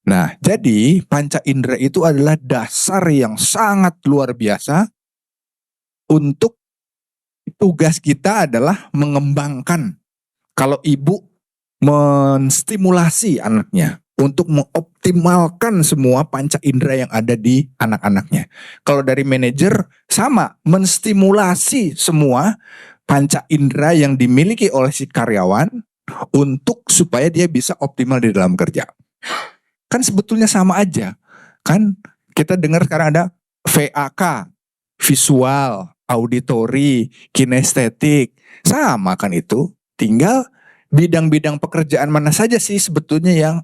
Nah, jadi panca indera itu adalah dasar yang sangat luar biasa untuk tugas kita adalah mengembangkan. Kalau ibu menstimulasi anaknya untuk mengoptimalkan semua panca indera yang ada di anak-anaknya. Kalau dari manajer sama, menstimulasi semua panca indera yang dimiliki oleh si karyawan untuk supaya dia bisa optimal di dalam kerja. Kan sebetulnya sama aja. Kan kita dengar sekarang ada VAK, visual, auditori, kinestetik. Sama kan itu. Tinggal bidang-bidang pekerjaan mana saja sih sebetulnya yang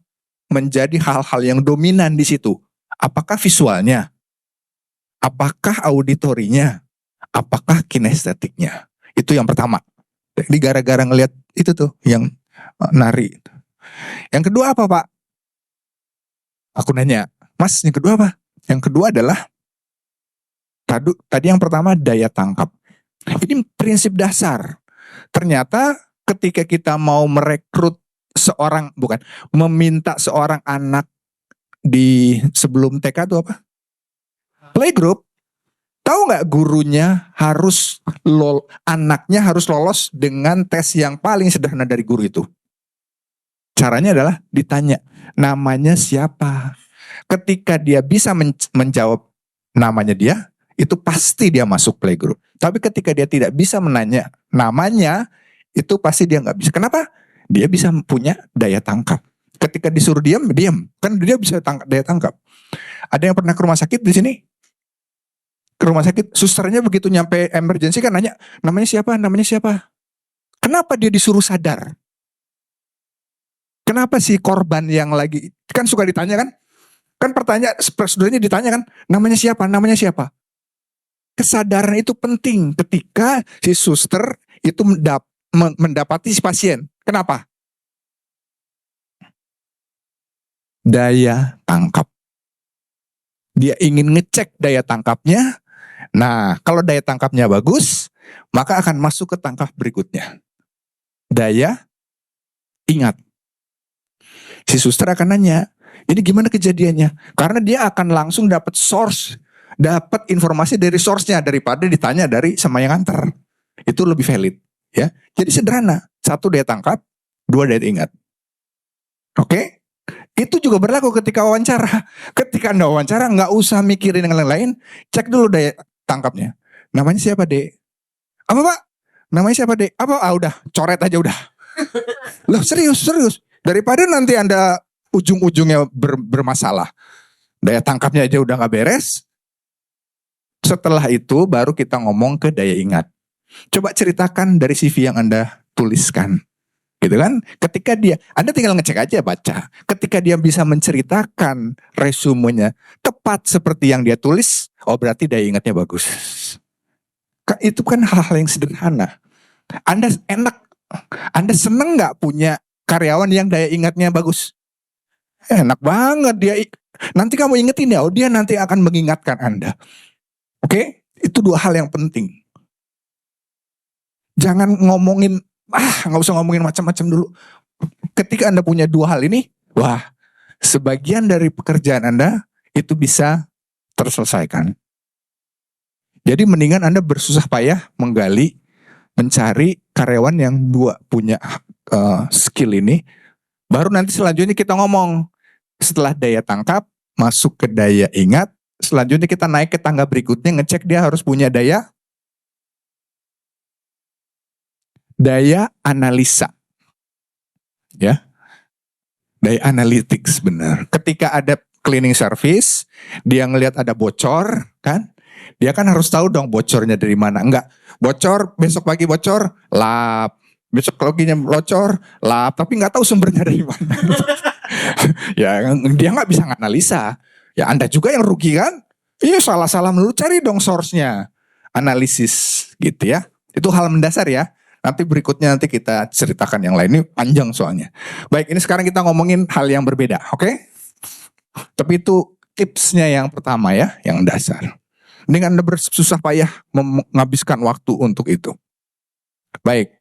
menjadi hal-hal yang dominan di situ. Apakah visualnya? Apakah auditorinya? Apakah kinestetiknya? Itu yang pertama. Jadi gara-gara ngelihat itu tuh yang nari. Yang kedua apa, Pak? Aku nanya, Mas, yang kedua apa? Yang kedua adalah tadi yang pertama daya tangkap. Ini prinsip dasar. Ternyata ketika kita mau merekrut meminta seorang anak di sebelum TK itu apa? Playgroup. Tahu nggak gurunya anaknya harus lolos dengan tes yang paling sederhana dari guru itu. Caranya adalah ditanya, namanya siapa? Ketika dia bisa menjawab namanya dia, itu pasti dia masuk playgroup. Tapi ketika dia tidak bisa menanya namanya, itu pasti dia nggak bisa. Kenapa? Dia bisa punya daya tangkap. Ketika disuruh diam, diam. Kan dia bisa daya tangkap. Ada yang pernah ke rumah sakit di sini? Ke rumah sakit, susternya begitu nyampe emergency kan nanya, namanya siapa? Namanya siapa? Kenapa dia disuruh sadar? Kenapa si korban yang lagi, kan suka ditanya kan? Kan pertanyaan, prosedurnya ditanya kan, namanya siapa? Namanya siapa? Kesadaran itu penting ketika si suster itu mendapati si pasien. Kenapa? Daya tangkap. Dia ingin ngecek daya tangkapnya. Nah, kalau daya tangkapnya bagus, maka akan masuk ke tangkap berikutnya. Daya ingat. Si suster akan nanya, ini gimana kejadiannya? Karena dia akan langsung dapat source, dapat informasi dari source-nya daripada ditanya dari sama yang antar. Itu lebih valid, ya. Jadi sederhana, satu daya tangkap, dua daya ingat. Oke? Itu juga berlaku ketika wawancara. Ketika Anda wawancara, nggak usah mikirin yang lain-lain, cek dulu daya tangkapnya. Namanya siapa, Dek? Apa, Pak? Namanya siapa, Dek? Apa? Udah, coret aja udah. Loh, serius. Daripada nanti Anda ujung-ujungnya bermasalah. Daya tangkapnya aja udah gak beres. Setelah itu baru kita ngomong ke daya ingat. Coba ceritakan dari CV yang Anda tuliskan. Gitu kan? Ketika Anda tinggal ngecek aja baca. Ketika dia bisa menceritakan resumenya tepat seperti yang dia tulis, oh berarti daya ingatnya bagus. Itu kan hal-hal yang sederhana. Anda seneng gak punya karyawan yang daya ingatnya bagus? Enak banget dia. Nanti kamu ingetin ya, dia nanti akan mengingatkan Anda. Oke? Itu dua hal yang penting. Jangan ngomongin, nggak usah ngomongin macam-macam dulu. Ketika Anda punya dua hal ini, wah, sebagian dari pekerjaan Anda itu bisa terselesaikan. Jadi mendingan Anda bersusah payah menggali, mencari karyawan yang punya skill ini. Baru nanti selanjutnya kita ngomong. Setelah daya tangkap, masuk ke daya ingat. Selanjutnya kita naik ke tangga berikutnya, ngecek dia harus punya daya analisa. Ya. Daya analytics, benar. Ketika ada cleaning service, dia ngelihat ada bocor, kan? Dia kan harus tahu dong bocornya dari mana. Enggak, bocor, besok pagi bocor, lap. Besok paginya bocor, lap. Tapi nggak tahu sumbernya dari mana. Ya, dia nggak bisa analisa. Ya, Anda juga yang rugi kan? Iya, salah-salah melulu, cari dong source-nya. Analisis gitu ya. Itu hal mendasar ya. Nanti berikutnya nanti kita ceritakan yang lain. Ini panjang soalnya. Baik, ini sekarang kita ngomongin hal yang berbeda, oke? Tapi itu tipsnya yang pertama ya, yang dasar. Dengan Anda bersusah payah menghabiskan waktu untuk itu. Baik.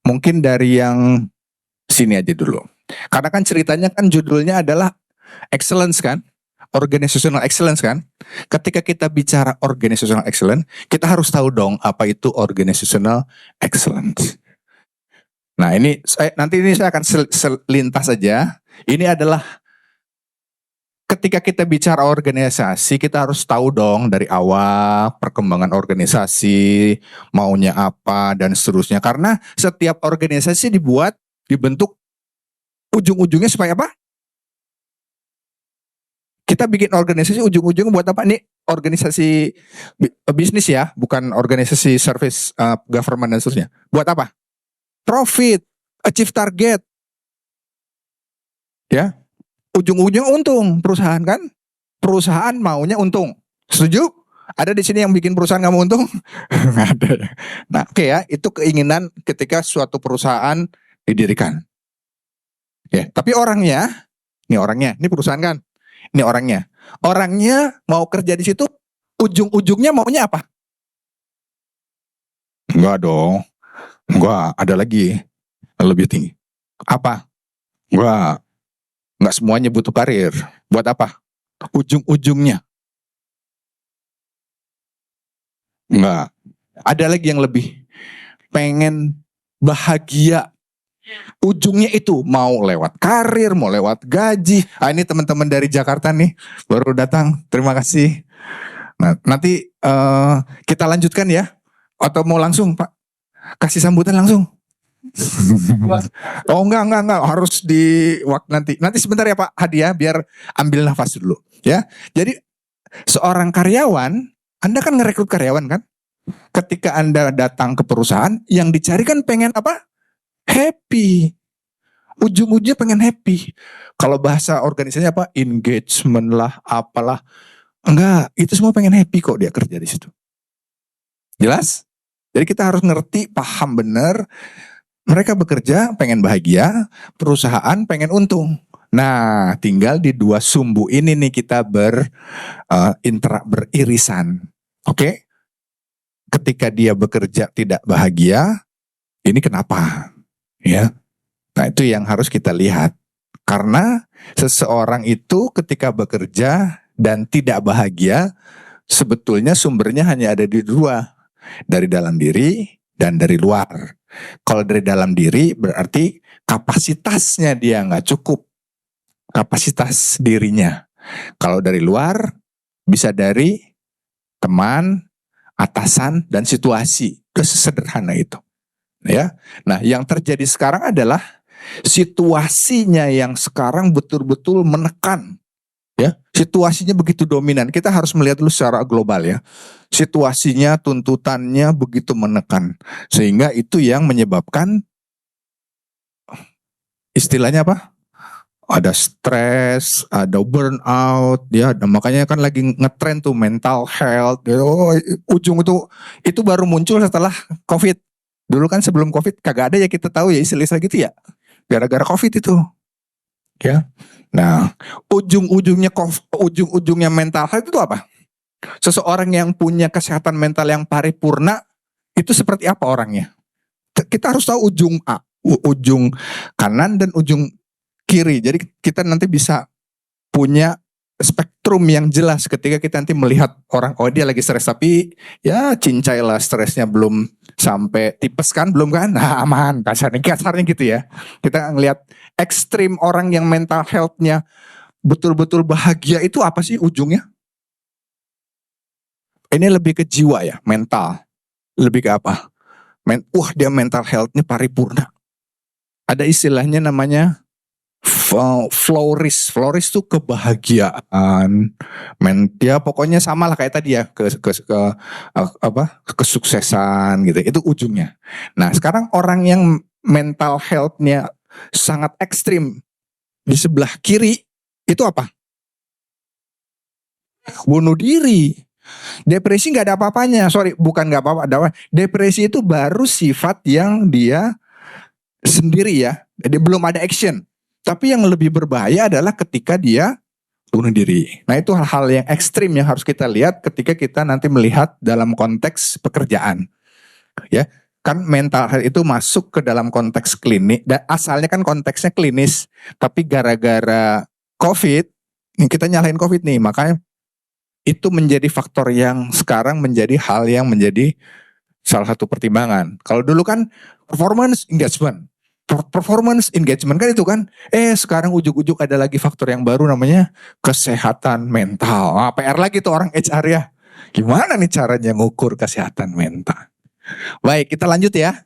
Mungkin dari yang sini aja dulu. Karena kan ceritanya kan judulnya adalah excellence kan? Organizational excellence kan? Ketika kita bicara organizational excellence, kita harus tahu dong apa itu organizational excellence. Nah nanti ini saya akan selintas saja. Ini adalah ketika kita bicara organisasi, kita harus tahu dong dari awal perkembangan organisasi, maunya apa dan seterusnya. Karena setiap organisasi dibentuk ujung-ujungnya supaya apa? Kita bikin organisasi ujung-ujungnya buat apa? Nih organisasi bisnis ya, bukan organisasi service government dan seterusnya. Buat apa? Profit, achieve target. Ya. Ujung-ujungnya untung perusahaan kan? Perusahaan maunya untung. Setuju? Ada di sini yang bikin perusahaan nggak mau untung? Nggak ada. Nah, oke ya, itu keinginan ketika suatu perusahaan didirikan. Ya, tapi ini perusahaan kan? Ini orangnya mau kerja di situ, ujung-ujungnya maunya apa? Enggak dong, enggak, ada lagi lebih tinggi. Apa? Enggak semuanya butuh karir. Buat apa? Ujung-ujungnya. Enggak. Ada lagi yang lebih. Pengen bahagia. Ujungnya itu mau lewat karir, mau lewat gaji. Ini teman-teman dari Jakarta nih baru datang. Terima kasih. Nah, nanti kita lanjutkan ya. Atau mau langsung Pak? Kasih sambutan langsung. Oh enggak, harus di waktu nanti. Nanti sebentar ya Pak Hadiah biar ambil nafas dulu ya. Jadi seorang karyawan, Anda kan ngerekrut karyawan kan? Ketika Anda datang ke perusahaan, yang dicari kan pengen apa? Happy. Ujung-ujungnya pengen happy. Kalau bahasa organisasinya apa? Engagement lah, apalah. Enggak, itu semua pengen happy kok dia kerja di situ. Jelas? Jadi kita harus ngerti, paham benar. Mereka bekerja pengen bahagia, perusahaan pengen untung. Nah, tinggal di dua sumbu ini nih kita beririsan. Oke? Ketika dia bekerja tidak bahagia, ini kenapa? Ya. Nah, itu yang harus kita lihat. Karena seseorang itu ketika bekerja dan tidak bahagia, sebetulnya sumbernya hanya ada di dua. Dari dalam diri dan dari luar. Kalau dari dalam diri berarti kapasitasnya dia nggak cukup. Kapasitas dirinya. Kalau dari luar bisa dari teman, atasan, dan situasi. Itu sesederhana itu. Ya. Nah, yang terjadi sekarang adalah situasinya yang sekarang betul-betul menekan. Ya, situasinya begitu dominan. Kita harus melihat dulu secara global ya. Situasinya, tuntutannya begitu menekan. Sehingga itu yang menyebabkan istilahnya apa? Ada stres, ada burnout, ya. Dan makanya kan lagi ngetrend tuh mental health. Oh, ujung itu baru muncul setelah COVID. Dulu kan sebelum COVID kagak ada ya kita tahu ya istilah gitu ya. Gara-gara COVID itu. Ya. Nah, ujung-ujungnya mental health itu apa? Seseorang yang punya kesehatan mental yang paripurna itu seperti apa orangnya? Kita harus tahu ujung kanan dan ujung kiri. Jadi kita nanti bisa punya spektrum yang jelas ketika kita nanti melihat orang, oh dia lagi stres tapi ya cincai lah stresnya belum sampai tipes kan, belum kan? Nah aman, kasarnya gitu ya. Kita ngelihat ekstrim orang yang mental health-nya betul-betul bahagia itu apa sih ujungnya? Ini lebih ke jiwa ya, mental. Lebih ke apa? Dia mental health-nya paripurna. Ada istilahnya namanya flourish tuh kebahagiaan, ya pokoknya sama lah kayak tadi ya kesuksesan gitu, itu ujungnya. Nah sekarang orang yang mental health-nya sangat ekstrim di sebelah kiri itu apa? Bunuh diri, depresi nggak ada apa-apanya, bukan nggak apa-apa, depresi itu baru sifat yang dia sendiri ya, jadi belum ada action. Tapi yang lebih berbahaya adalah ketika dia bunuh diri. Nah itu hal-hal yang ekstrim yang harus kita lihat ketika kita nanti melihat dalam konteks pekerjaan. Ya, Kan mental health itu masuk ke dalam konteks klinik, dan asalnya kan konteksnya klinis, tapi gara-gara COVID, ini kita nyalahin COVID nih, makanya itu menjadi faktor yang sekarang menjadi hal yang menjadi salah satu pertimbangan. Kalau dulu kan performance engagement, performance engagement kan itu kan, sekarang ujuk-ujuk ada lagi faktor yang baru namanya kesehatan mental. PR lagi tuh orang HR ya. Gimana nih caranya ngukur kesehatan mental? Baik, kita lanjut ya.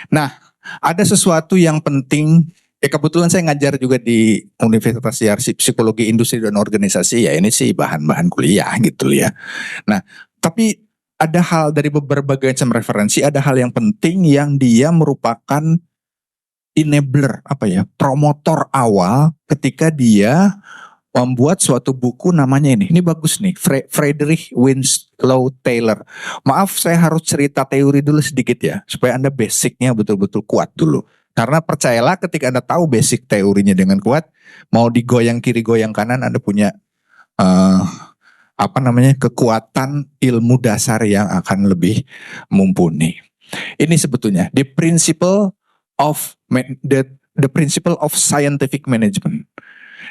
Nah, ada sesuatu yang penting. Kebetulan saya ngajar juga di Universitas Yarsi Psikologi Industri dan Organisasi. Ya ini sih bahan-bahan kuliah gitu ya. Nah, tapi ada hal dari berbagai macam referensi, ada hal yang penting yang dia merupakan enabler, promotor awal ketika dia membuat suatu buku namanya ini bagus nih, Frederick Winslow Taylor. Maaf, saya harus cerita teori dulu sedikit ya, supaya Anda basicnya betul-betul kuat dulu. Karena percayalah ketika Anda tahu basic teorinya dengan kuat, mau digoyang kiri goyang kanan, Anda punya kekuatan ilmu dasar yang akan lebih mumpuni. Ini sebetulnya the principle of scientific management.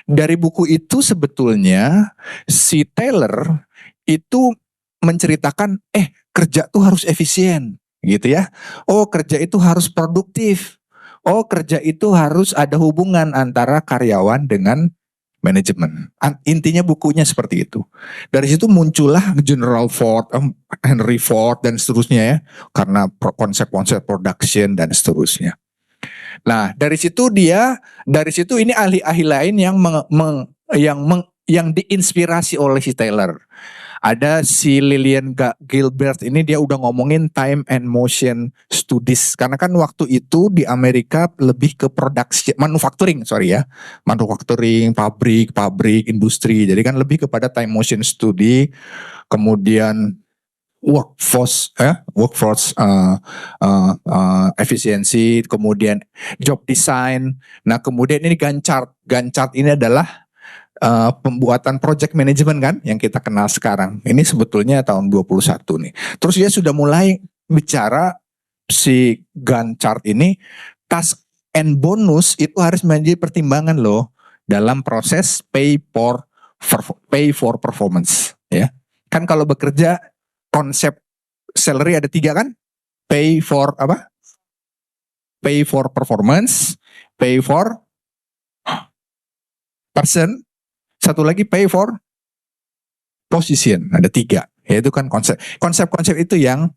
Dari buku itu sebetulnya si Taylor itu menceritakan kerja tuh harus efisien gitu ya. Kerja itu harus produktif. Kerja itu harus ada hubungan antara karyawan dengan manajemen. Intinya bukunya seperti itu. Dari situ muncullah General Ford, Henry Ford dan seterusnya ya, karena konsep-konsep production dan seterusnya. Nah, dari situ ini ahli-ahli lain yang diinspirasi oleh si Taylor. Ada si Lillian Gilbert, ini dia udah ngomongin time and motion studies. Karena kan waktu itu di Amerika lebih ke manufacturing, pabrik, industri. Jadi kan lebih kepada time motion study, kemudian workforce efisiensi, kemudian job design. Nah, kemudian ini Gantt chart. Gantt chart ini adalah pembuatan project management kan yang kita kenal sekarang. Ini sebetulnya tahun 21 nih. Terus dia sudah mulai bicara si Gantt chart ini, task and bonus itu harus menjadi pertimbangan loh dalam proses pay for performance ya. Kan kalau bekerja konsep salary ada 3 kan? Pay for Pay for performance, pay for person, satu lagi pay for position. Ada 3. Yaitu kan konsep-konsep itu yang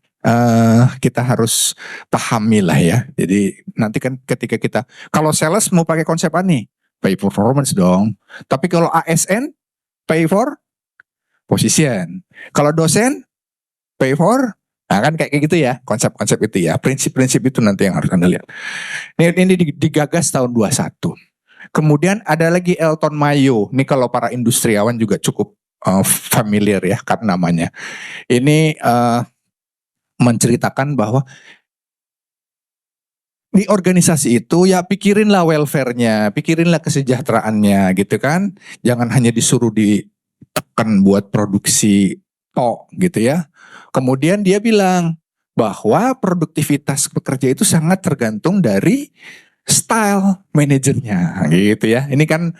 kita harus pahami lah ya. Jadi nanti kan ketika kita, kalau sales mau pakai konsep apa nih? Pay for performance dong. Tapi kalau ASN, pay for position. Kalau dosen, pay for, nah kan kayak gitu ya, konsep-konsep itu ya, prinsip-prinsip itu nanti yang harus Anda lihat. Ini digagas tahun 21. Kemudian ada lagi Elton Mayo, ini kalau para industriawan juga cukup familiar ya karena namanya. Ini menceritakan bahwa di organisasi itu ya pikirinlah welfare-nya, pikirinlah kesejahteraannya gitu kan. Jangan hanya disuruh ditekan buat produksi gitu ya. Kemudian dia bilang bahwa produktivitas pekerja itu sangat tergantung dari style manajernya gitu ya. Ini kan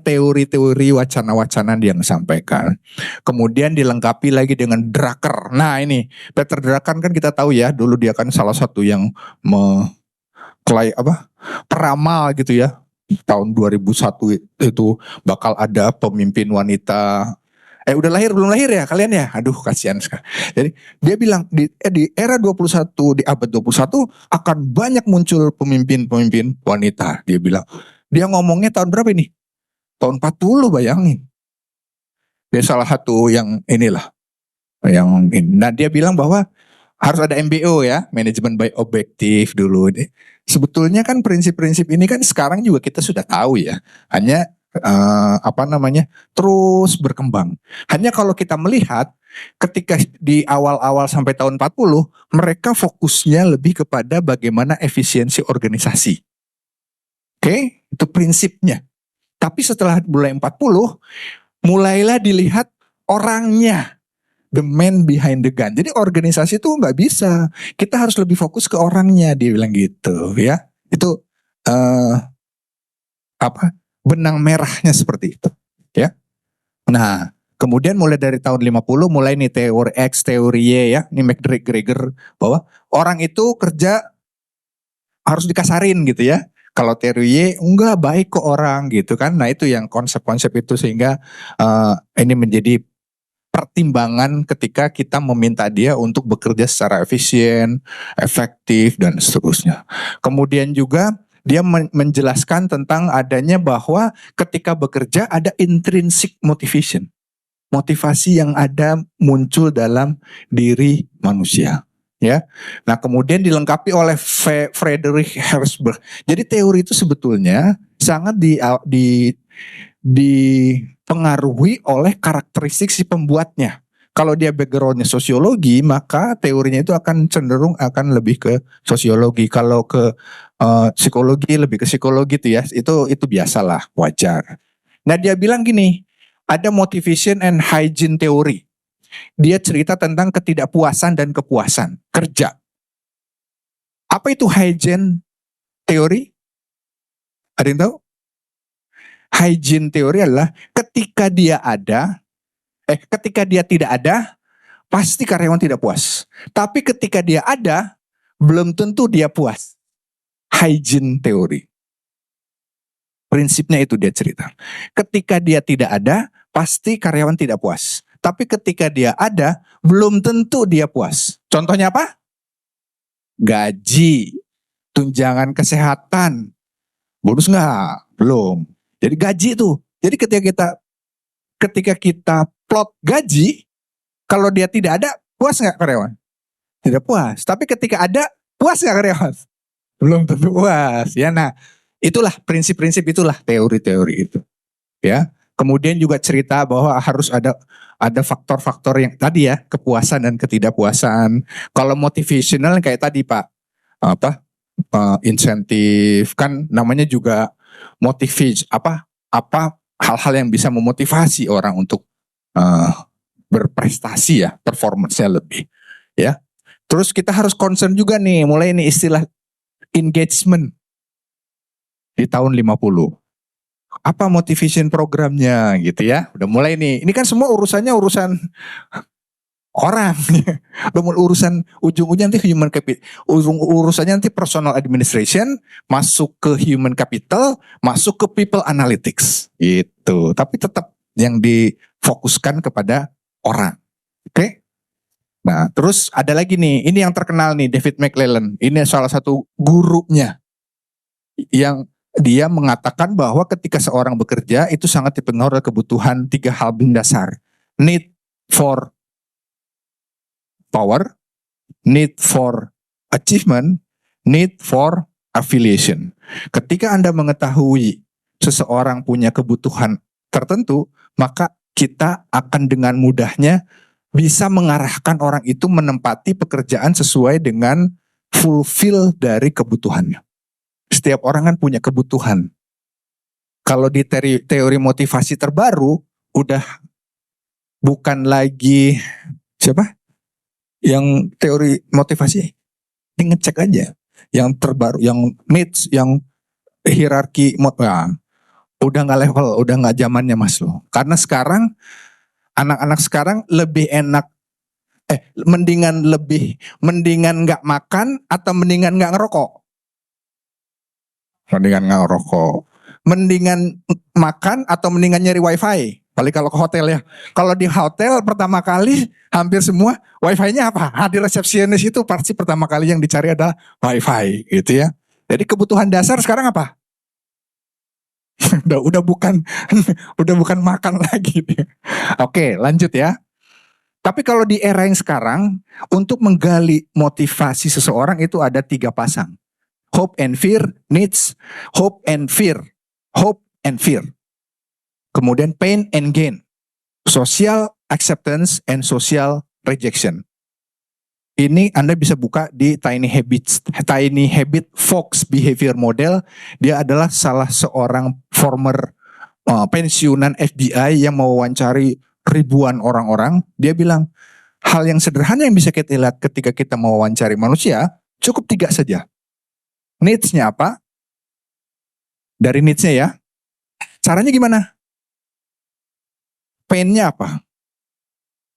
teori-teori wacana-wacana yang disampaikan. Kemudian dilengkapi lagi dengan Drucker. Nah ini Peter Drucker kan kita tahu ya, dulu dia kan salah satu yang peramal gitu ya. Tahun 2001 itu bakal ada pemimpin wanita. Udah lahir belum lahir ya kalian ya? Aduh kasihan sekali. Jadi dia bilang di era 21, di abad 21 akan banyak muncul pemimpin-pemimpin wanita. Dia bilang, dia ngomongnya tahun berapa ini? Tahun 40 bayangin. Dia salah satu yang inilah. Nah dia bilang bahwa harus ada MBO ya, manajemen by objektif dulu. Sebetulnya kan prinsip-prinsip ini kan sekarang juga kita sudah tahu ya. Hanya terus berkembang. Hanya kalau kita melihat ketika di awal-awal sampai tahun 40, mereka fokusnya lebih kepada bagaimana efisiensi organisasi. Oke, itu prinsipnya. Tapi setelah mulai 40, mulailah dilihat orangnya. the man behind the gun. Jadi organisasi itu nggak bisa. Kita harus lebih fokus ke orangnya, dia bilang gitu ya. Itu benang merahnya seperti itu ya. Nah, kemudian mulai dari tahun 50 mulai nih teori X, teori Y ya. Ini McGregor bahwa orang itu kerja harus dikasarin gitu ya. Kalau teori Y enggak, baik ke orang gitu kan. Nah, itu yang konsep-konsep itu sehingga ini menjadi pertimbangan ketika kita meminta dia untuk bekerja secara efisien, efektif dan seterusnya. Kemudian juga dia menjelaskan tentang adanya bahwa ketika bekerja ada intrinsic motivation. Motivasi yang ada muncul dalam diri manusia. Ya, nah kemudian dilengkapi oleh Friedrich Herzberg. Jadi teori itu sebetulnya sangat dipengaruhi oleh karakteristik si pembuatnya. Kalau dia backgroundnya sosiologi, maka teorinya itu akan cenderung akan lebih ke sosiologi. Kalau ke psikologi lebih ke psikologi itu ya. Itu biasalah, wajar. Nah dia bilang gini, ada motivation and hygiene theory. Dia cerita tentang ketidakpuasan dan kepuasan kerja. Apa itu hygiene theory? Ada yang tahu? Hygiene theory adalah ketika dia tidak ada, pasti karyawan tidak puas. Tapi ketika dia ada, belum tentu dia puas. Hygiene theory. Prinsipnya itu dia cerita. Ketika dia tidak ada, pasti karyawan tidak puas. Tapi ketika dia ada, belum tentu dia puas. Contohnya apa? Gaji, tunjangan kesehatan. Bonus nggak? Belum. Jadi gaji itu. Jadi ketika kita plot gaji, kalau dia tidak ada, puas nggak karyawan? Tidak puas. Tapi ketika ada, puas nggak karyawan? Belum tentu puas. Ya, nah itulah prinsip-prinsip, itulah teori-teori itu. Ya. Kemudian juga cerita bahwa harus ada faktor-faktor yang tadi ya, kepuasan dan ketidakpuasan. Kalau motivational kayak tadi Pak, insentif kan namanya juga motivate, hal-hal yang bisa memotivasi orang untuk berprestasi ya, performance-nya lebih ya. Terus kita harus concern juga nih, mulai ini istilah engagement di tahun 50. Apa motivation programnya gitu ya. Udah mulai nih. Ini kan semua urusannya urusan orang. Udah mulai urusan ujung-ujungnya nanti human capital. Urusannya nanti personal administration, masuk ke human capital, masuk ke people analytics. Gitu. Tapi tetap yang difokuskan kepada orang. Oke? Nah, terus ada lagi nih. Ini yang terkenal nih, David McClellan. Ini salah satu gurunya. Yang dia mengatakan bahwa ketika seorang bekerja itu sangat dipengaruhi oleh kebutuhan 3 hal mendasar. Need for power, need for achievement, need for affiliation. Ketika Anda mengetahui seseorang punya kebutuhan tertentu, maka kita akan dengan mudahnya bisa mengarahkan orang itu menempati pekerjaan sesuai dengan fulfill dari kebutuhannya. Setiap orang kan punya kebutuhan. Kalau di teori motivasi terbaru, udah bukan lagi siapa? Yang teori motivasi, ini ngecek aja. Yang terbaru, yang needs, yang hierarki, udah nggak level, udah nggak zamannya Mas loh. Karena sekarang anak-anak sekarang lebih enak, mendingan nggak makan atau mendingan nggak ngerokok. Mendingan nggak ngerokok. Mendingan makan atau mendingan nyari wifi. Paling kalau ke hotel ya. Kalau di hotel pertama kali hampir semua wifi-nya apa? Di resepsionis itu pasti pertama kali yang dicari adalah wifi gitu ya. Jadi kebutuhan dasar sekarang apa? udah bukan makan lagi. Oke, lanjut ya. Tapi kalau di era yang sekarang, untuk menggali motivasi seseorang itu ada 3 pasang. Hope and fear, needs, hope and fear, hope and fear. Kemudian pain and gain, social acceptance and social rejection. Ini Anda bisa buka di Tiny Habit Fox Behavior Model. Dia adalah salah seorang former pensiunan FBI yang mewawancari ribuan orang-orang. Dia bilang, Hal yang sederhana yang bisa kita lihat ketika kita mewawancari manusia, cukup 3 saja. Needs-nya apa? Dari needs-nya ya. Caranya gimana? Pain-nya apa?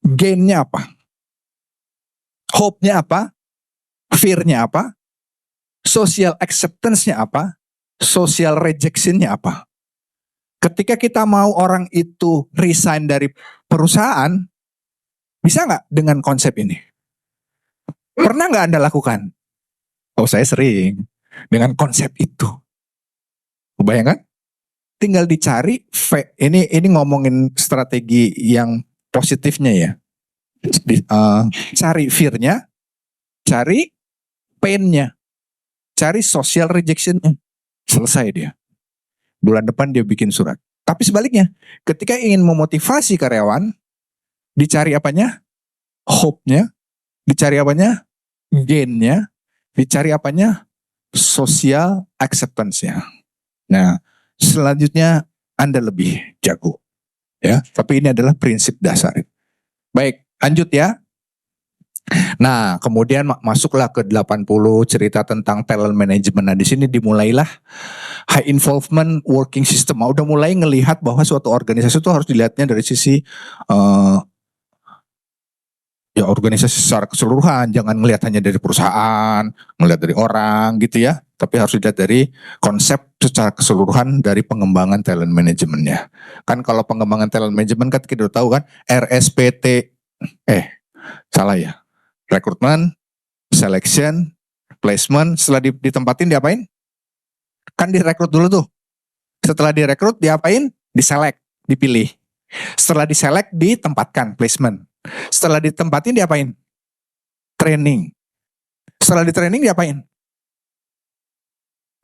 Gain-nya apa? Hope-nya apa? Fear-nya apa? Social acceptance-nya apa? Social rejection-nya apa? Ketika kita mau orang itu resign dari perusahaan, bisa nggak dengan konsep ini? Pernah nggak Anda lakukan? Oh, saya sering dengan konsep itu. Bayangkan? Tinggal dicari, ini ngomongin strategi yang positifnya ya. Cari fear-nya, cari pain-nya, cari social rejection-nya. Selesai dia. Bulan depan dia bikin surat. Tapi sebaliknya, ketika ingin memotivasi karyawan, dicari apanya? Hope-nya, dicari apanya? Gain-nya, dicari apanya? Social acceptance-nya. Nah, selanjutnya Anda lebih jago. Ya, tapi ini adalah prinsip dasar. Baik, lanjut ya. Nah, kemudian masuklah ke 80 cerita tentang talent management. Nah, di sini dimulailah high involvement working system. Udah mulai ngelihat bahwa suatu organisasi itu harus dilihatnya dari sisi ya organisasi secara keseluruhan, jangan ngelihat hanya dari perusahaan, ngelihat dari orang gitu ya, tapi harus dilihat dari konsep secara keseluruhan dari pengembangan talent manajemennya. Kan kalau pengembangan talent management kan kita udah tahu kan RSPT, salah ya, rekrutmen, selection, placement, setelah ditempatin diapain? Kan direkrut dulu tuh. Setelah direkrut diapain? Diselect, dipilih. Setelah diselect ditempatkan, placement. Setelah ditempatin diapain? Training. Setelah di training diapain?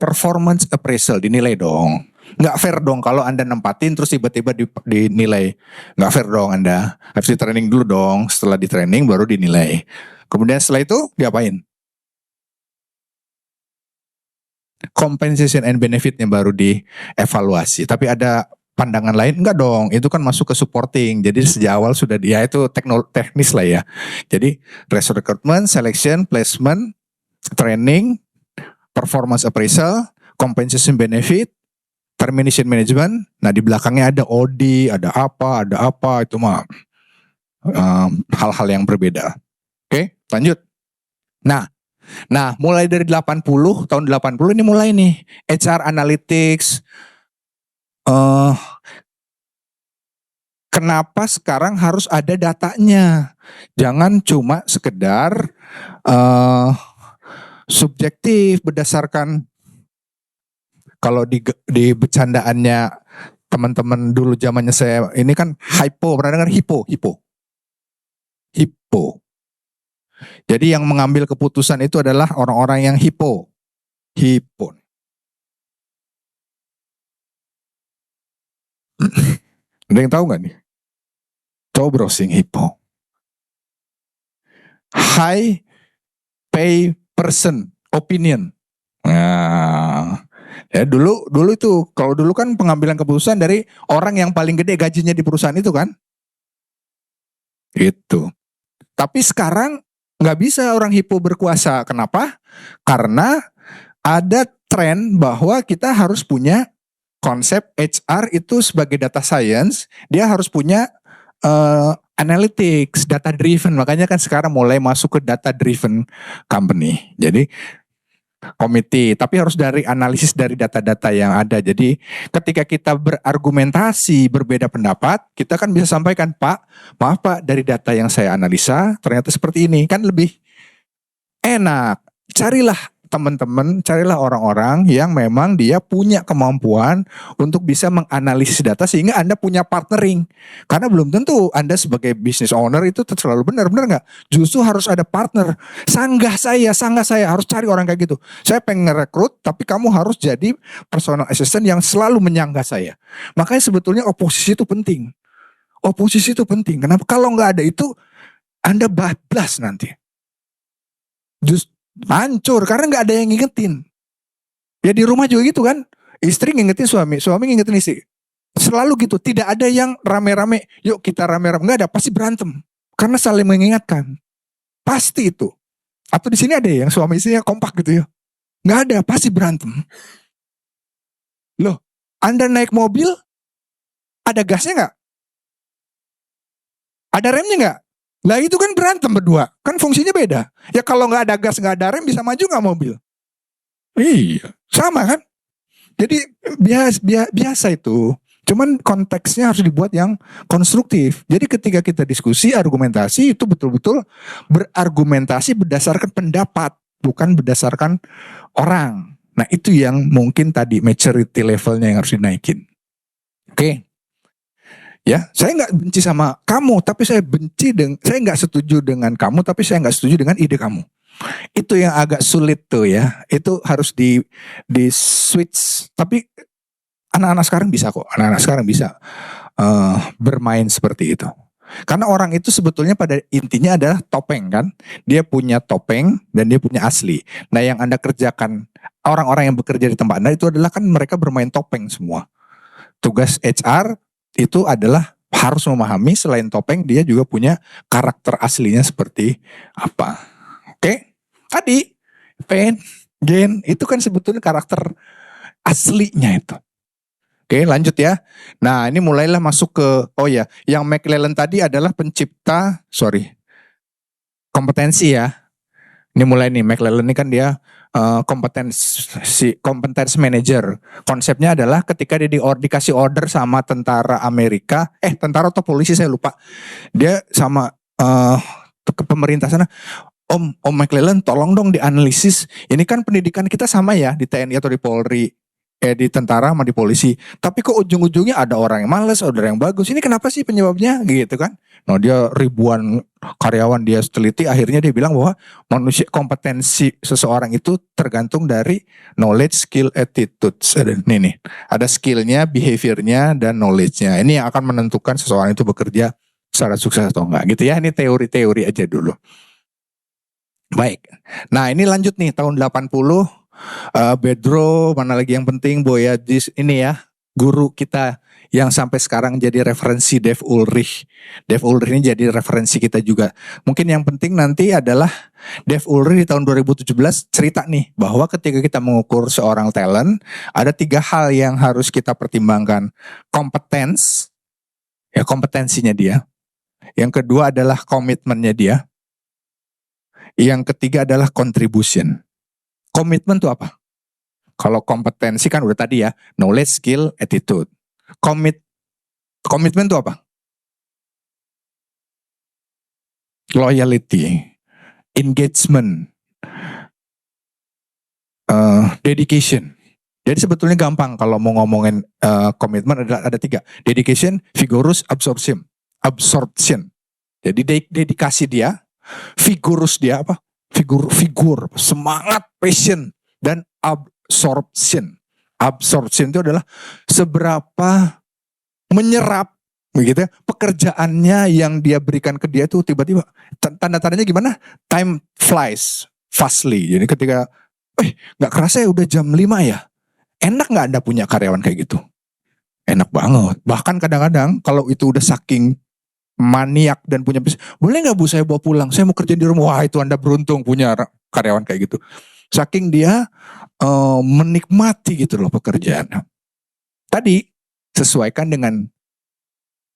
Performance appraisal, dinilai dong. Nggak fair dong kalau Anda nempatin terus tiba-tiba dinilai. Nggak fair dong Anda. Harus di training dulu dong. Setelah di training baru dinilai. Kemudian setelah itu diapain? Compensation and benefitnya baru dievaluasi. Tapi ada pandangan lain? Enggak dong, itu kan masuk ke supporting. Jadi sejak awal sudah ya itu teknis lah ya. Jadi recruitment, selection, placement, training, performance appraisal, compensation benefit, termination management. Nah di belakangnya ada OD, ada apa itu mah hal-hal yang berbeda. Oke, lanjut. Nah, mulai dari 80, tahun 80 ini mulai nih HR Analytics. Kenapa sekarang harus ada datanya? Jangan cuma sekedar subjektif berdasarkan kalau di bercandaannya teman-teman dulu zamannya saya ini kan hypo, pernah dengar hypo? Jadi yang mengambil keputusan itu adalah orang-orang yang hypo. Ada yang tahu nggak nih? Coba browsing hypo. High pay person opinion. Nah, ya dulu itu kalau dulu kan pengambilan keputusan dari orang yang paling gede gajinya di perusahaan itu kan. Gitu. Tapi sekarang nggak bisa orang hypo berkuasa. Kenapa? Karena ada tren bahwa kita harus punya konsep HR itu sebagai data science, dia harus punya analytics, data driven. Makanya kan sekarang mulai masuk ke data driven company. Jadi komite, tapi harus dari analisis dari data-data yang ada. Jadi ketika kita berargumentasi berbeda pendapat, kita kan bisa sampaikan, Pak, maaf Pak, dari data yang saya analisa ternyata seperti ini. Kan lebih enak. Carilah teman-teman, carilah orang-orang yang memang dia punya kemampuan untuk bisa menganalisis data sehingga Anda punya partnering. Karena belum tentu Anda sebagai business owner itu selalu benar nggak? Justru harus ada partner. Sanggah saya harus cari orang kayak gitu. Saya pengen ngerekrut, tapi kamu harus jadi personal assistant yang selalu menyanggah saya. Makanya sebetulnya oposisi itu penting. Oposisi itu penting. Kenapa? Kalau nggak ada itu, Anda bablas nanti. Just hancur karena nggak ada yang ngingetin. Ya di rumah juga gitu kan. Istri ngingetin suami ngingetin istri. Selalu gitu, tidak ada yang rame-rame, yuk kita rame-rame, nggak ada, pasti berantem. Karena saling mengingatkan. Pasti itu. Atau di sini ada yang suami istrinya kompak gitu ya? Nggak ada, pasti berantem. Loh, Anda naik mobil, ada gasnya nggak? Ada remnya nggak? Lah itu kan berantem berdua. Kan fungsinya beda. Ya kalau nggak ada gas, nggak ada rem, bisa maju nggak mobil? Iya, sama kan? Jadi biasa itu. Cuman konteksnya harus dibuat yang konstruktif. Jadi ketika kita diskusi, argumentasi itu betul-betul berargumentasi berdasarkan pendapat, bukan berdasarkan orang. Nah itu yang mungkin tadi maturity levelnya yang harus dinaikin. Oke. Ya, saya nggak benci sama kamu, tapi saya saya nggak setuju dengan kamu, tapi saya nggak setuju dengan ide kamu. Itu yang agak sulit tuh ya. Itu harus di switch. Tapi anak-anak sekarang bisa kok. Anak-anak sekarang bisa bermain seperti itu. Karena orang itu sebetulnya pada intinya adalah topeng kan. Dia punya topeng dan dia punya asli. Nah yang Anda kerjakan, orang-orang yang bekerja di tempat Anda itu adalah kan mereka bermain topeng semua. Tugas HR itu adalah harus memahami selain topeng dia juga punya karakter aslinya seperti apa. Oke? Tadi pain, gain itu kan sebetulnya karakter aslinya itu. Oke, lanjut ya. Nah, ini mulailah masuk ke yang McClellan tadi adalah pencipta, kompetensi ya. Ini mulai nih, McClellan ini kan dia competence manager. Konsepnya adalah ketika dia dikasih order sama tentara Amerika, tentara atau polisi saya lupa. Dia sama ke pemerintah sana, Om McClellan tolong dong dianalisis. Ini kan pendidikan kita sama ya di TNI atau di Polri, di tentara sama di polisi. Tapi kok ujung-ujungnya ada orang yang males, ada orang yang bagus. Ini kenapa sih penyebabnya gitu kan? Nah dia ribuan karyawan dia teliti, akhirnya dia bilang bahwa kompetensi seseorang itu tergantung dari knowledge, skill, attitudes. Ada skillnya, behaviornya, dan knowledge-nya. Ini yang akan menentukan seseorang itu bekerja secara sukses atau enggak gitu ya. Ini teori-teori aja dulu. Baik, nah ini lanjut nih tahun 80, Bedro, mana lagi yang penting, Boyadis, ini ya, guru kita yang sampai sekarang jadi referensi Dave Ulrich. Dave Ulrich ini jadi referensi kita juga. Mungkin yang penting nanti adalah Dave Ulrich di tahun 2017 cerita nih, bahwa ketika kita mengukur seorang talent, ada 3 hal yang harus kita pertimbangkan. Kompetensinya dia. Yang kedua adalah komitmennya dia. Yang ketiga adalah contribution. Komitmen itu apa? Kalau kompetensi kan udah tadi ya, knowledge, skill, attitude. Komitmen itu apa? Loyalty, engagement, dedication. Jadi sebetulnya gampang kalau mau ngomongin komitmen ada 3. Dedication, vigorous, absorption. Jadi dedikasi dia, vigorous dia apa? Figur, semangat, passion, dan absorption. Absorption itu adalah seberapa menyerap begitu ya, pekerjaannya yang dia berikan ke dia itu tiba-tiba. Tanda-tandanya gimana? Time flies fastly. Jadi ketika nggak kerasa ya udah jam 5 ya. Enak nggak Anda punya karyawan kayak gitu? Enak banget. Bahkan kadang-kadang kalau itu udah saking maniak dan punya bisnis, boleh nggak Bu saya bawa pulang? Saya mau kerja di rumah. Wah itu Anda beruntung punya karyawan kayak gitu. Saking dia menikmati gitu loh pekerjaan. Tadi sesuaikan dengan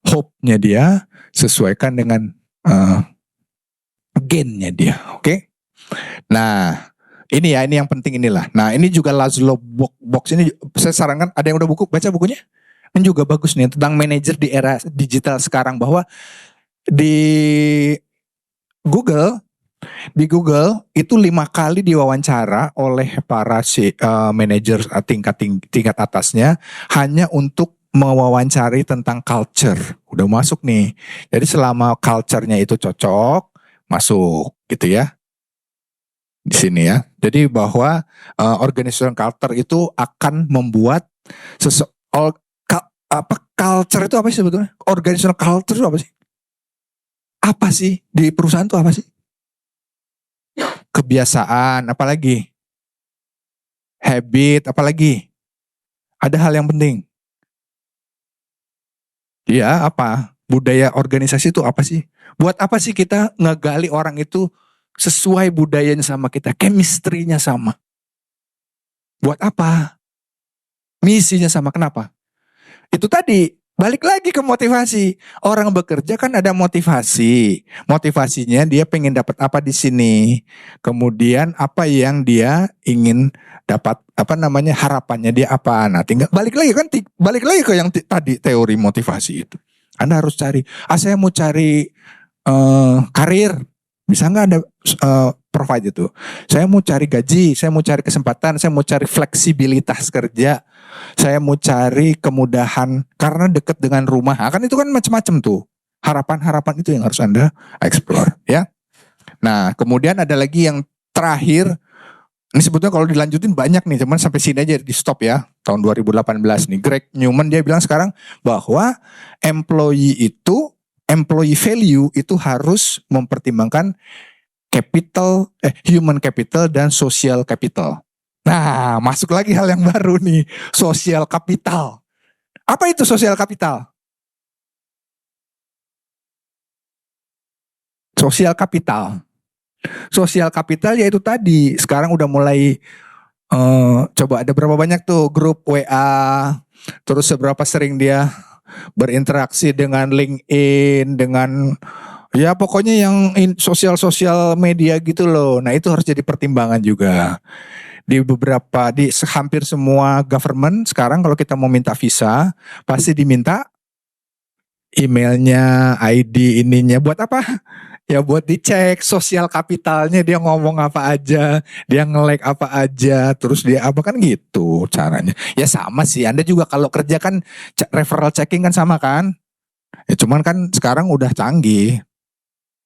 hope-nya dia, sesuaikan dengan gain-nya dia. Oke? Nah ini yang penting inilah. Nah ini juga Laszlo Box ini saya sarankan, ada yang udah baca bukunya? Ini juga bagus nih tentang manajer di era digital sekarang, bahwa di Google itu 5 kali diwawancara oleh para manajer tingkat atasnya hanya untuk mewawancari tentang culture. Udah masuk nih. Jadi selama culture-nya itu cocok, masuk gitu ya. Di sini ya. Jadi bahwa organizational culture itu akan membuat culture itu apa sih sebetulnya? Organizational culture itu apa sih? Apa sih di perusahaan itu apa sih? Kebiasaan, apalagi? Habit, apalagi? Ada hal yang penting. Iya, apa? Budaya organisasi itu apa sih? Buat apa sih kita ngegali orang itu sesuai budayanya sama kita, chemistry-nya sama? Buat apa? Misinya sama, kenapa? Itu tadi, balik lagi ke motivasi. Orang bekerja kan ada motivasi. Motivasinya dia pengen dapat apa di sini. Kemudian apa yang dia ingin dapat, apa namanya, harapannya dia apa. Nah, tinggal balik lagi kan, balik lagi ke yang tadi teori motivasi itu. Anda harus cari, saya mau cari karir. Bisa nggak Anda provide itu? Saya mau cari gaji, saya mau cari kesempatan, saya mau cari fleksibilitas kerja, saya mau cari kemudahan karena dekat dengan rumah. Kan itu kan macam-macam tuh. Harapan-harapan itu yang harus Anda explore, ya. Nah, kemudian ada lagi yang terakhir. Ini sebetulnya kalau dilanjutin banyak nih, cuman sampai sini aja di stop ya. Tahun 2018 nih, Greg Newman dia bilang sekarang bahwa employee value itu harus mempertimbangkan human capital dan social capital. Nah, masuk lagi hal yang baru nih, social capital. Apa itu social capital? Social capital. Social capital yaitu tadi, sekarang udah mulai coba ada berapa banyak tuh grup WA, terus seberapa sering dia berinteraksi dengan LinkedIn, dengan ya pokoknya yang sosial media gitu loh. Nah, itu harus jadi pertimbangan juga. Di hampir semua government sekarang kalau kita mau minta visa, pasti diminta emailnya, ID ininya. Buat apa? Ya buat dicek sosial kapitalnya, dia ngomong apa aja, dia nge-like apa aja, terus dia apa, kan gitu caranya. Ya sama sih, Anda juga kalau kerja kan referral checking kan sama kan. Ya cuman kan sekarang udah canggih.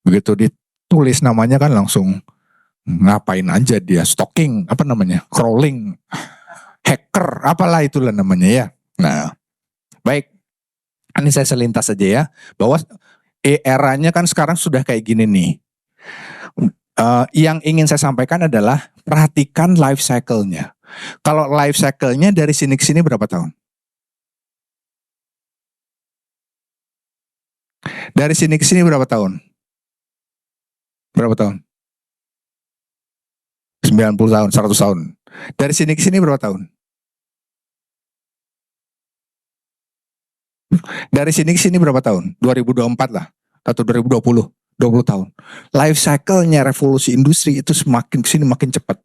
Begitu ditulis namanya kan langsung ngapain aja dia, stalking, apa namanya, crawling, hacker, apalah itulah namanya ya. Nah, baik. Ini saya selintas saja ya, bahwa eranya kan sekarang sudah kayak gini nih. Yang ingin saya sampaikan adalah perhatikan life cycle-nya. Kalau life cycle-nya dari sini ke sini berapa tahun? Dari sini ke sini berapa tahun? Berapa tahun? 90 tahun, 100 tahun. Dari sini ke sini berapa tahun? Dari sini ke sini berapa tahun? 2024 lah, atau 2020, 20 tahun. Life cycle-nya revolusi industri itu semakin ke sini makin cepat.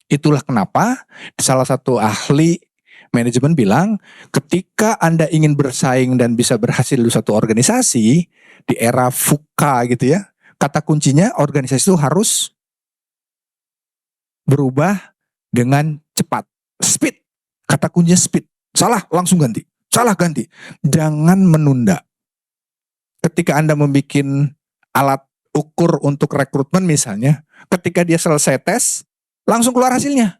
Itulah kenapa salah satu ahli manajemen bilang, ketika Anda ingin bersaing dan bisa berhasil di satu organisasi, di era VUCA gitu ya, kata kuncinya organisasi itu harus berubah dengan cepat. Speed, kata kuncinya speed. Salah, langsung ganti. Salah, ganti. Jangan menunda. Ketika Anda membuat alat ukur untuk rekrutmen misalnya, ketika dia selesai tes, langsung keluar hasilnya.